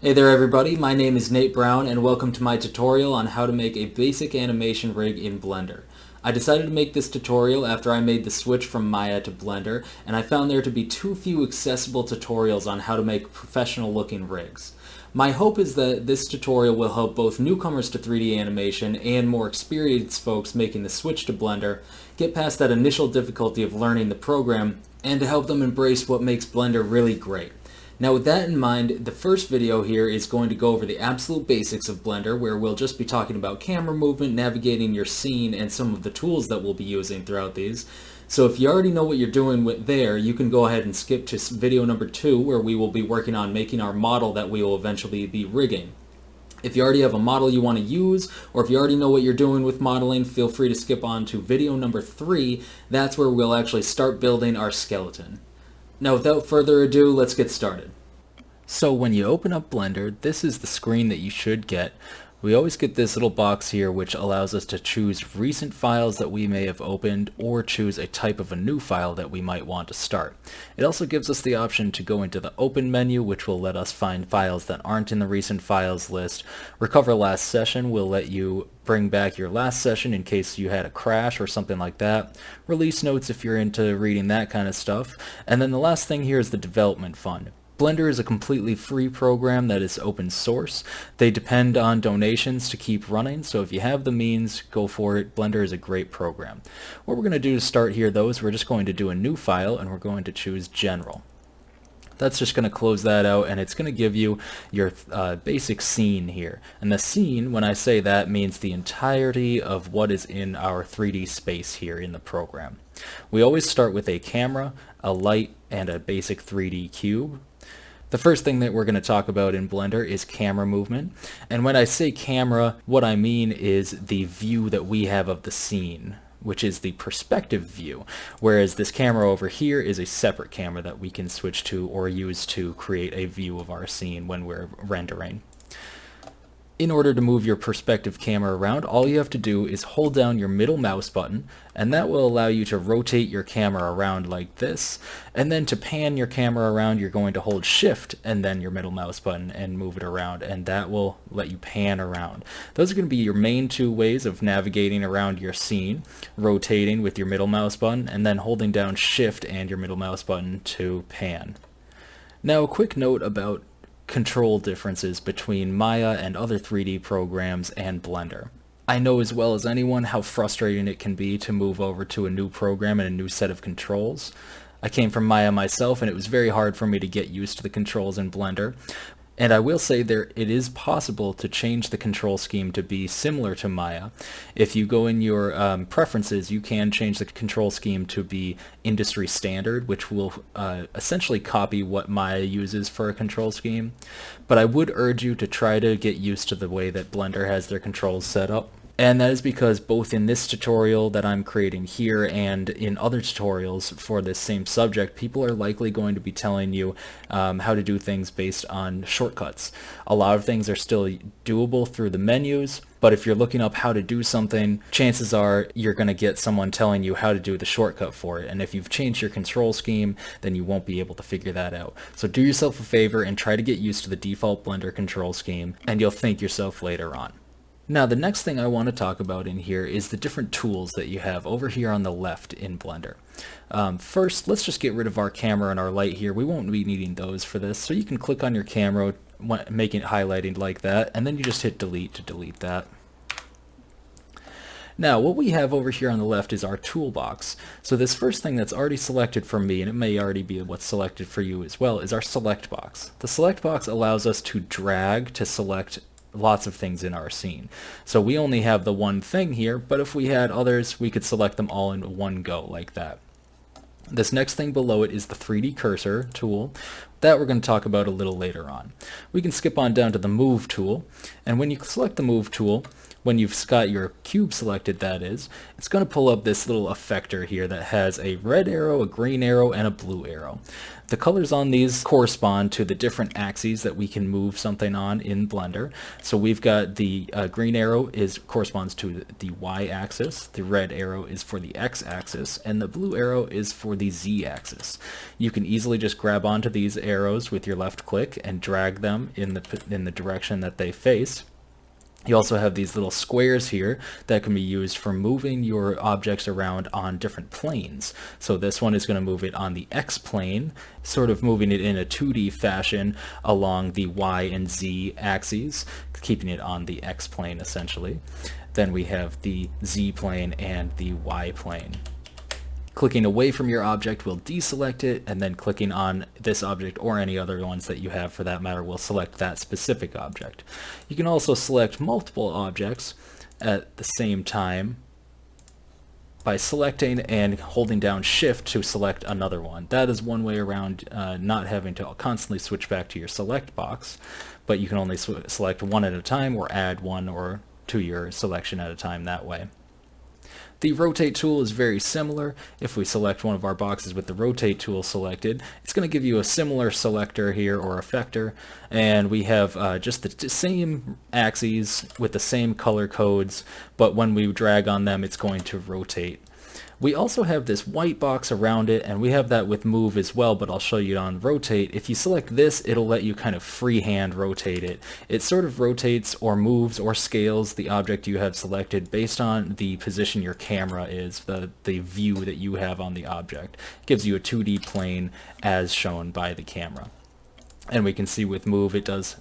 Hey there everybody, my name is Nate Brown and welcome to my tutorial on how to make a basic animation rig in Blender. I decided to make this tutorial after I made the switch from Maya to Blender, and I found there to be too few accessible tutorials on how to make professional looking rigs. My hope is that this tutorial will help both newcomers to 3D animation and more experienced folks making the switch to Blender get past that initial difficulty of learning the program and to help them embrace what makes Blender really great. Now with that in mind, the first video here is going to go over the absolute basics of Blender, where we'll just be talking about camera movement, navigating your scene, and some of the tools that we'll be using throughout these. So if you already know what you're doing with there, you can go ahead and skip to video number 2, where we will be working on making our model that we will eventually be rigging. If you already have a model you want to use, or if you already know what you're doing with modeling, feel free to skip on to video number 3. That's where we'll actually start building our skeleton. Now without further ado, let's get started. So when you open up Blender, this is the screen that you should get. We always get this little box here which allows us to choose recent files that we may have opened or choose a type of a new file that we might want to start. It also gives us the option to go into the Open menu, which will let us find files that aren't in the recent files list. Recover last session will let you bring back your last session in case you had a crash or something like that. Release notes if you're into reading that kind of stuff. And then the last thing here is the development fund. Blender is a completely free program that is open source. They depend on donations to keep running, so if you have the means, go for it. Blender is a great program. What we're going to do to start here though is we're just going to do a new file and we're going to choose General. That's just going to close that out, and it's going to give you your basic scene here. And the scene, when I say that, means the entirety of what is in our 3D space here in the program. We always start with a camera, a light, and a basic 3D cube. The first thing that we're going to talk about in Blender is camera movement. And when I say camera, what I mean is the view that we have of the scene, which is the perspective view, whereas this camera over here is a separate camera that we can switch to or use to create a view of our scene when we're rendering. In order to move your perspective camera around, all you have to do is hold down your middle mouse button, and that will allow you to rotate your camera around like this. And then to pan your camera around, you're going to hold Shift and then your middle mouse button and move it around, and that will let you pan around. Those are going to be your main two ways of navigating around your scene: rotating with your middle mouse button and then holding down Shift and your middle mouse button to pan. Now a quick note about control differences between Maya and other 3D programs and Blender. I know as well as anyone how frustrating it can be to move over to a new program and a new set of controls. I came from Maya myself, and it was very hard for me to get used to the controls in Blender. And I will say it is possible to change the control scheme to be similar to Maya. If you go in your preferences, you can change the control scheme to be industry standard, which will essentially copy what Maya uses for a control scheme. But I would urge you to try to get used to the way that Blender has their controls set up. And that is because both in this tutorial that I'm creating here and in other tutorials for this same subject, people are likely going to be telling you how to do things based on shortcuts. A lot of things are still doable through the menus, but if you're looking up how to do something, chances are you're going to get someone telling you how to do the shortcut for it. And if you've changed your control scheme, then you won't be able to figure that out. So do yourself a favor and try to get used to the default Blender control scheme, and you'll thank yourself later on. Now the next thing I want to talk about in here is the different tools that you have over here on the left in Blender. First, let's just get rid of our camera and our light here. We won't be needing those for this, so you can click on your camera, making it highlighted like that, and then you just hit delete to delete that. Now what we have over here on the left is our toolbox. So this first thing that's already selected for me, and it may already be what's selected for you as well, is our select box. The select box allows us to drag to select lots of things in our scene. So we only have the one thing here, but if we had others, we could select them all in one go like that. This next thing below it is the 3D cursor tool. That we're going to talk about a little later on. We can skip on down to the move tool, and when you select the move tool, When you've got your cube selected, that is, it's going to pull up this little effector here that has a red arrow, a green arrow, and a blue arrow. The colors on these correspond to the different axes that we can move something on in Blender. So we've got the green arrow corresponds to the Y axis, the red arrow is for the X axis, and the blue arrow is for the Z axis. You can easily just grab onto these arrows with your left click and drag them in the direction that they face. You also have these little squares here that can be used for moving your objects around on different planes. So this one is going to move it on the X plane, sort of moving it in a 2D fashion along the Y and Z axes, keeping it on the X plane essentially. Then we have the Z plane and the Y plane. Clicking away from your object will deselect it, and then clicking on this object or any other ones that you have for that matter will select that specific object. You can also select multiple objects at the same time by selecting and holding down Shift to select another one. That is one way around not having to constantly switch back to your select box, but you can only select one at a time or add one or to your selection at a time that way. The rotate tool is very similar. If we select one of our boxes with the rotate tool selected, it's going to give you a similar selector here or effector, and we have just the same axes with the same color codes, but when we drag on them it's going to rotate. We also have this white box around it, and we have that with move as well, but I'll show you on rotate. If you select this, it'll let you kind of freehand rotate it. It sort of rotates or moves or scales the object you have selected based on the position your camera is, the view that you have on the object. It gives you a 2D plane as shown by the camera. And we can see with move it does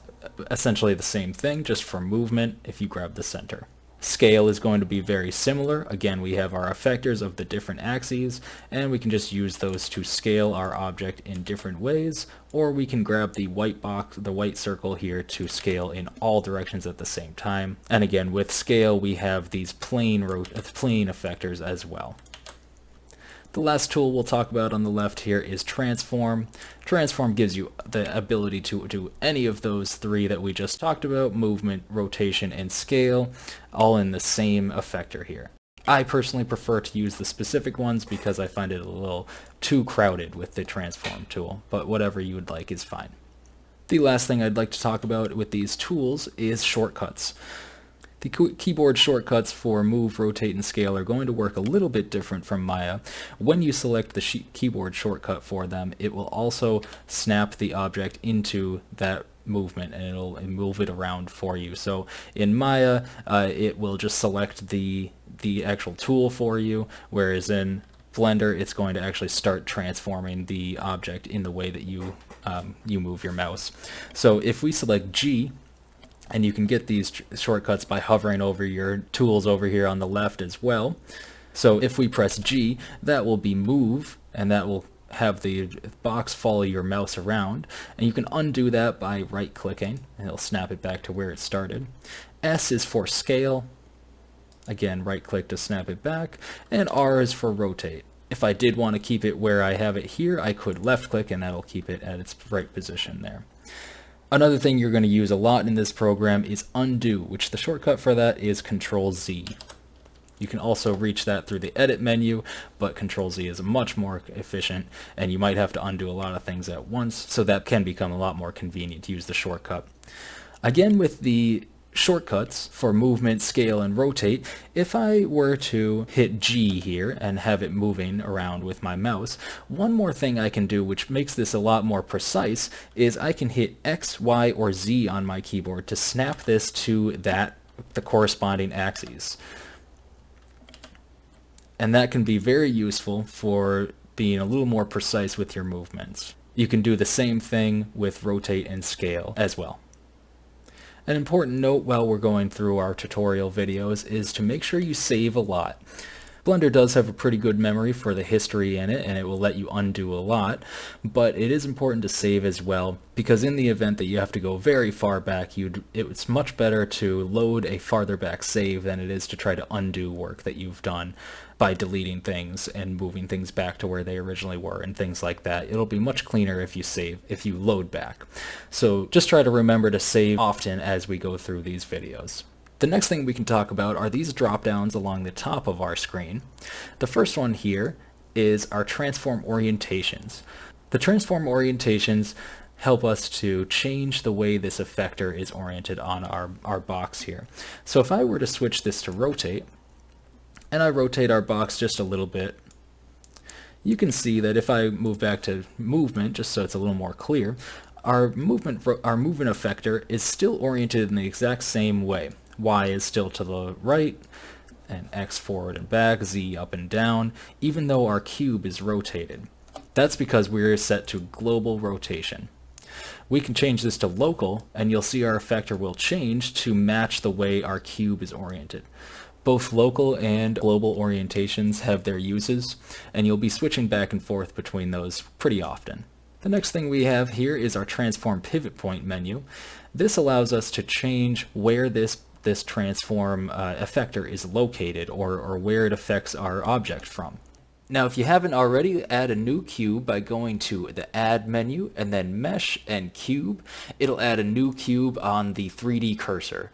essentially the same thing, just for movement if you grab the center. Scale is going to be very similar. Again, we have our effectors of the different axes, and we can just use those to scale our object in different ways, or we can grab the white box, the white circle here, to scale in all directions at the same time. And again, with scale, we have these plane effectors as well. The last tool we'll talk about on the left here is transform. Transform gives you the ability to do any of those three that we just talked about: movement, rotation, and scale, all in the same effector here. I personally prefer to use the specific ones because I find it a little too crowded with the transform tool, but whatever you would like is fine. The last thing I'd like to talk about with these tools is shortcuts. The keyboard shortcuts for move, rotate, and scale are going to work a little bit different from Maya. When you select the keyboard shortcut for them, it will also snap the object into that movement, and it'll move it around for you. So in Maya, it will just select the actual tool for you, whereas in Blender, it's going to actually start transforming the object in the way that you move your mouse. So if we select G, and you can get these shortcuts by hovering over your tools over here on the left as well. So if we press G, that will be move, and that will have the box follow your mouse around. And you can undo that by right-clicking, and it'll snap it back to where it started. S is for scale. Again, right-click to snap it back. And R is for rotate. If I did want to keep it where I have it here, I could left-click, and that'll keep it at its right position there. Another thing you're going to use a lot in this program is undo, which the shortcut for that is Control-Z. You can also reach that through the edit menu, but Control-Z is much more efficient, and you might have to undo a lot of things at once, so that can become a lot more convenient to use the shortcut. Again, with the shortcuts for movement, scale, and rotate, if I were to hit G here and have it moving around with my mouse, one more thing I can do which makes this a lot more precise is I can hit X, Y, or Z on my keyboard to snap this to the corresponding axes. And that can be very useful for being a little more precise with your movements. You can do the same thing with rotate and scale as well. An important note while we're going through our tutorial videos is to make sure you save a lot. Blender does have a pretty good memory for the history in it, and it will let you undo a lot, but it is important to save as well, because in the event that you have to go very far back, it's much better to load a farther back save than it is to try to undo work that you've done by deleting things and moving things back to where they originally were and things like that. It'll be much cleaner if you load back. So just try to remember to save often as we go through these videos. The next thing we can talk about are these drop downs along the top of our screen. The first one here is our transform orientations. The transform orientations help us to change the way this effector is oriented on our box here. So if I were to switch this to rotate, and I rotate our box just a little bit, you can see that if I move back to movement, just so it's a little more clear, our movement effector is still oriented in the exact same way. Y is still to the right, and X forward and back, Z up and down, even though our cube is rotated. That's because we're set to global rotation. We can change this to local, and you'll see our effector will change to match the way our cube is oriented. Both local and global orientations have their uses, and you'll be switching back and forth between those pretty often. The next thing we have here is our transform pivot point menu. This allows us to change where this transform effector is located, or where it affects our object from. Now, if you haven't already, add a new cube by going to the Add menu and then Mesh and Cube. It'll add a new cube on the 3D cursor.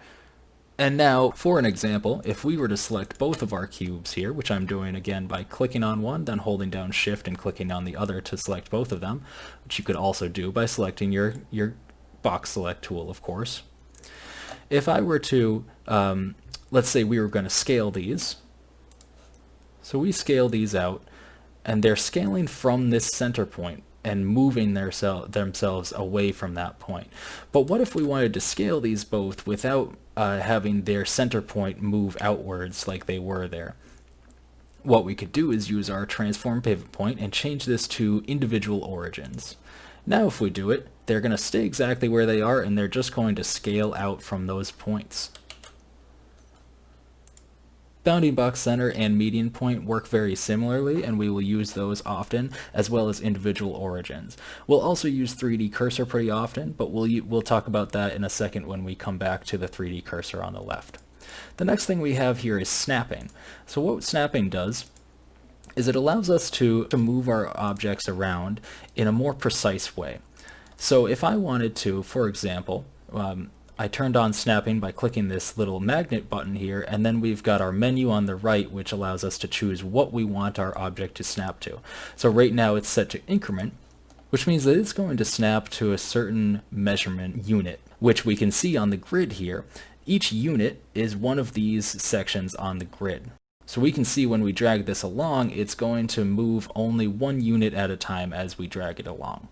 And now, for an example, if we were to select both of our cubes here, which I'm doing again by clicking on one, then holding down Shift and clicking on the other to select both of them, which you could also do by selecting your box select tool, of course. If I were to, let's say we were going to scale these, so we scale these out, and they're scaling from this center point and moving themselves away from that point. But what if we wanted to scale these both without having their center point move outwards like they were there? What we could do is use our transform pivot point and change this to individual origins. Now if we do it, they're going to stay exactly where they are, and they're just going to scale out from those points. Bounding box center and median point work very similarly, and we will use those often, as well as individual origins. We'll also use 3D cursor pretty often, but we'll talk about that in a second when we come back to the 3D cursor on the left. The next thing we have here is snapping. So what snapping does is it allows us to move our objects around in a more precise way. So if I wanted to, for example, I turned on snapping by clicking this little magnet button here, and then we've got our menu on the right, which allows us to choose what we want our object to snap to. So right now it's set to increment, which means that it's going to snap to a certain measurement unit, which we can see on the grid here. Each unit is one of these sections on the grid. So we can see when we drag this along, it's going to move only one unit at a time as we drag it along.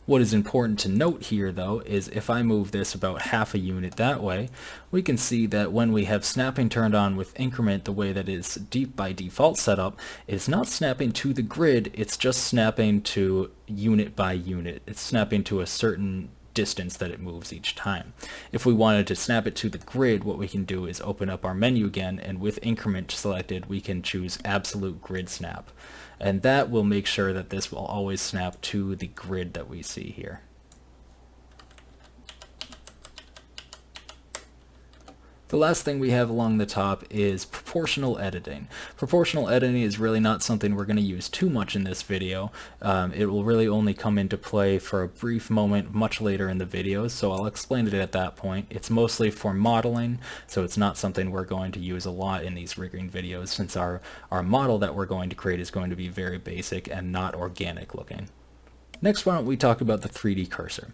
What is important to note here, though, is if I move this about half a unit that way, we can see that when we have snapping turned on with increment the way that is by default setup, it's not snapping to the grid, it's just snapping to unit by unit. It's snapping to a certain distance that it moves each time. If we wanted to snap it to the grid, what we can do is open up our menu again, and with increment selected, we can choose absolute grid snap. And that will make sure that this will always snap to the grid that we see here. The last thing we have along the top is proportional editing. Proportional editing is really not something we're going to use too much in this video. It will really only come into play for a brief moment much later in the video, so I'll explain it at that point. It's mostly for modeling, so it's not something we're going to use a lot in these rigging videos, since our model that we're going to create is going to be very basic and not organic looking. Next, why don't we talk about the 3D cursor.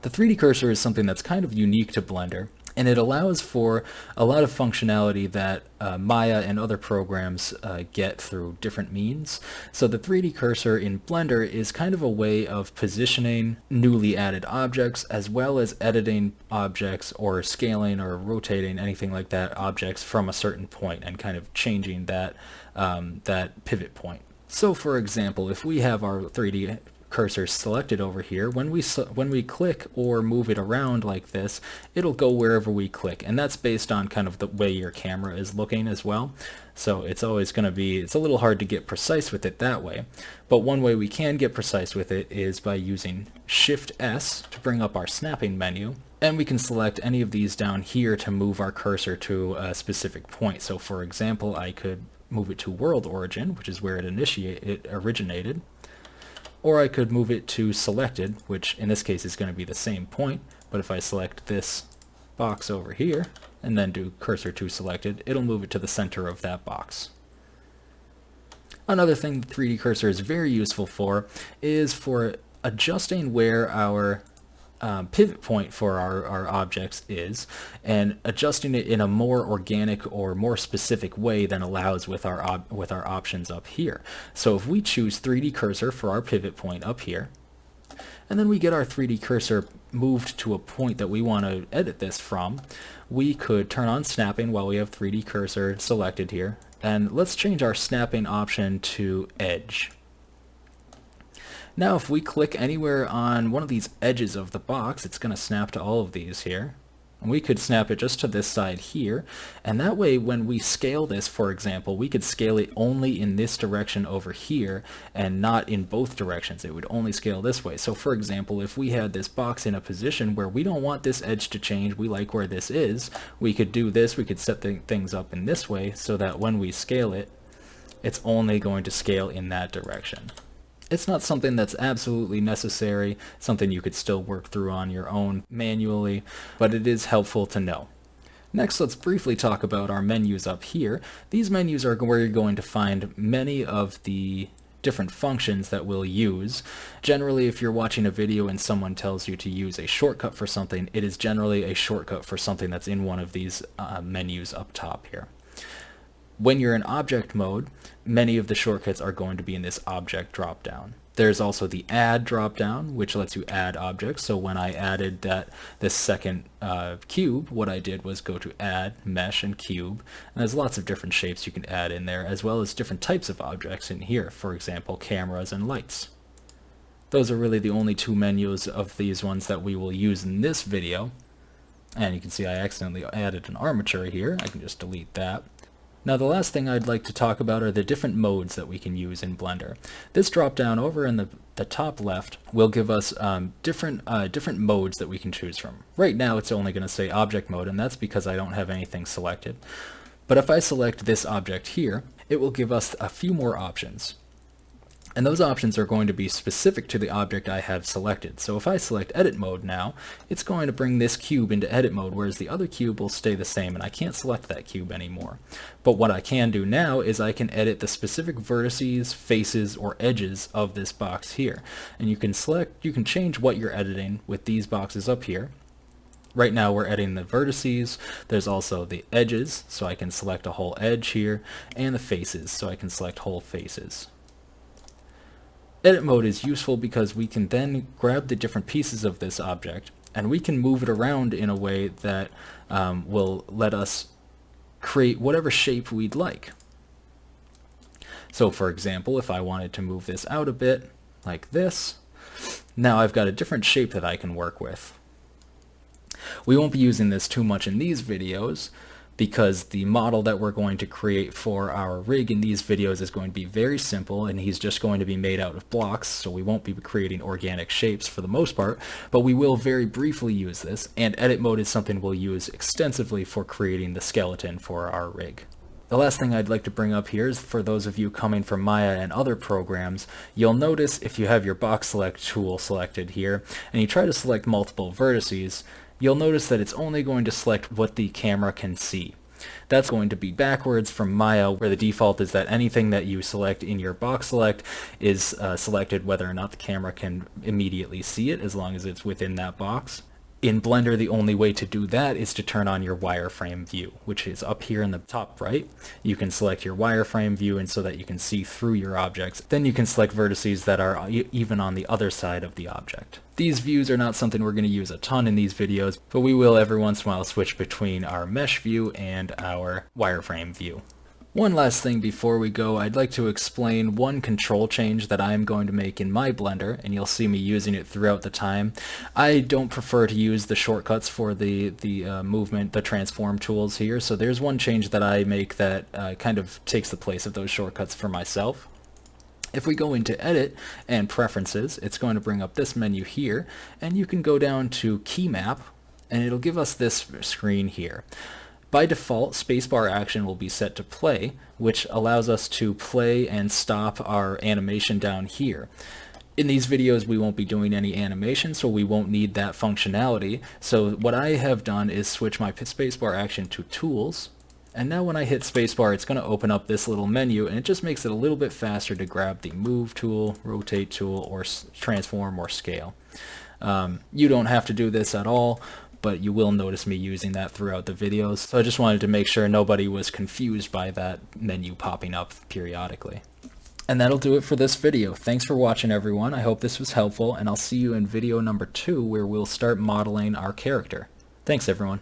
The 3D cursor is something that's kind of unique to Blender, and it allows for a lot of functionality that Maya and other programs get through different means. So the 3D cursor in Blender is kind of a way of positioning newly added objects, as well as editing objects or scaling or rotating, anything like that, objects from a certain point and kind of changing that, that pivot point. So for example, if we have our 3D cursor selected over here, when we click or move it around like this, it'll go wherever we click, and that's based on kind of the way your camera is looking as well. So it's always going to be, it's a little hard to get precise with it that way, but one way we can get precise with it is by using Shift S to bring up our snapping menu, and we can select any of these down here to move our cursor to a specific point. So for example, I could move it to world origin, which is where it originated, or I could move it to selected, which in this case is going to be the same point, but if I select this box over here, and then do cursor to selected, it'll move it to the center of that box. Another thing the 3D cursor is very useful for is for adjusting where our pivot point for our objects is, and adjusting it in a more organic or more specific way than allows with our options up here. So if we choose 3D cursor for our pivot point up here, and then we get our 3D cursor moved to a point that we want to edit this from, we could turn on snapping while we have 3D cursor selected here, and let's change our snapping option to edge. Now if we click anywhere on one of these edges of the box, it's going to snap to all of these here. And we could snap it just to this side here, and that way when we scale this, for example, we could scale it only in this direction over here and not in both directions. It would only scale this way. So for example, if we had this box in a position where we don't want this edge to change, we like where this is, we could do this, we could set things up in this way so that when we scale it, it's only going to scale in that direction. It's not something that's absolutely necessary, something you could still work through on your own manually, but it is helpful to know. Next, let's briefly talk about our menus up here. These menus are where you're going to find many of the different functions that we'll use. Generally, if you're watching a video and someone tells you to use a shortcut for something, it is generally a shortcut for something that's in one of these menus up top here. When you're in object mode, many of the shortcuts are going to be in this object dropdown. There's also the add dropdown, which lets you add objects. So when I added this second cube, what I did was go to add, mesh, and cube. And there's lots of different shapes you can add in there, as well as different types of objects in here. For example, cameras and lights. Those are really the only two menus of these ones that we will use in this video. And you can see I accidentally added an armature here. I can just delete that. Now the last thing I'd like to talk about are the different modes that we can use in Blender. This drop down over in the top left will give us different modes that we can choose from. Right now it's only going to say object mode, and that's because I don't have anything selected. But if I select this object here, it will give us a few more options. And those options are going to be specific to the object I have selected. So if I select edit mode now, it's going to bring this cube into edit mode, whereas the other cube will stay the same, and I can't select that cube anymore. But what I can do now is I can edit the specific vertices, faces, or edges of this box here. And you can change what you're editing with these boxes up here. Right now we're editing the vertices. There's also the edges, so I can select a whole edge here, and the faces, so I can select whole faces. Edit mode is useful because we can then grab the different pieces of this object and we can move it around in a way that will let us create whatever shape we'd like. So for example, if I wanted to move this out a bit like this, now I've got a different shape that I can work with. We won't be using this too much in these videos, because the model that we're going to create for our rig in these videos is going to be very simple, and he's just going to be made out of blocks, so we won't be creating organic shapes for the most part, but we will very briefly use this, and edit mode is something we'll use extensively for creating the skeleton for our rig. The last thing I'd like to bring up here is for those of you coming from Maya and other programs, you'll notice if you have your box select tool selected here, and you try to select multiple vertices, you'll notice that it's only going to select what the camera can see. That's going to be backwards from Maya, where the default is that anything that you select in your box select is selected whether or not the camera can immediately see it, as long as it's within that box. In Blender, the only way to do that is to turn on your wireframe view, which is up here in the top right. You can select your wireframe view, and so that you can see through your objects. Then you can select vertices that are even on the other side of the object. These views are not something we're going to use a ton in these videos, but we will every once in a while switch between our mesh view and our wireframe view. One last thing before we go, I'd like to explain one control change that I'm going to make in my Blender, and you'll see me using it throughout the time. I don't prefer to use the shortcuts for the movement, the transform tools here, so there's one change that I make that kind of takes the place of those shortcuts for myself. If we go into Edit and Preferences, it's going to bring up this menu here, and you can go down to Key Map, and it'll give us this screen here. By default, spacebar action will be set to play, which allows us to play and stop our animation down here. In these videos we won't be doing any animation, so we won't need that functionality. So what I have done is switch my spacebar action to Tools, and now when I hit spacebar it's going to open up this little menu, and it just makes it a little bit faster to grab the Move tool, Rotate tool, or Transform or Scale. You don't have to do this at all, but you will notice me using that throughout the videos, so I just wanted to make sure nobody was confused by that menu popping up periodically. And that'll do it for this video. Thanks for watching, everyone. I hope this was helpful, and I'll see you in video number 2 where we'll start modeling our character. Thanks, everyone.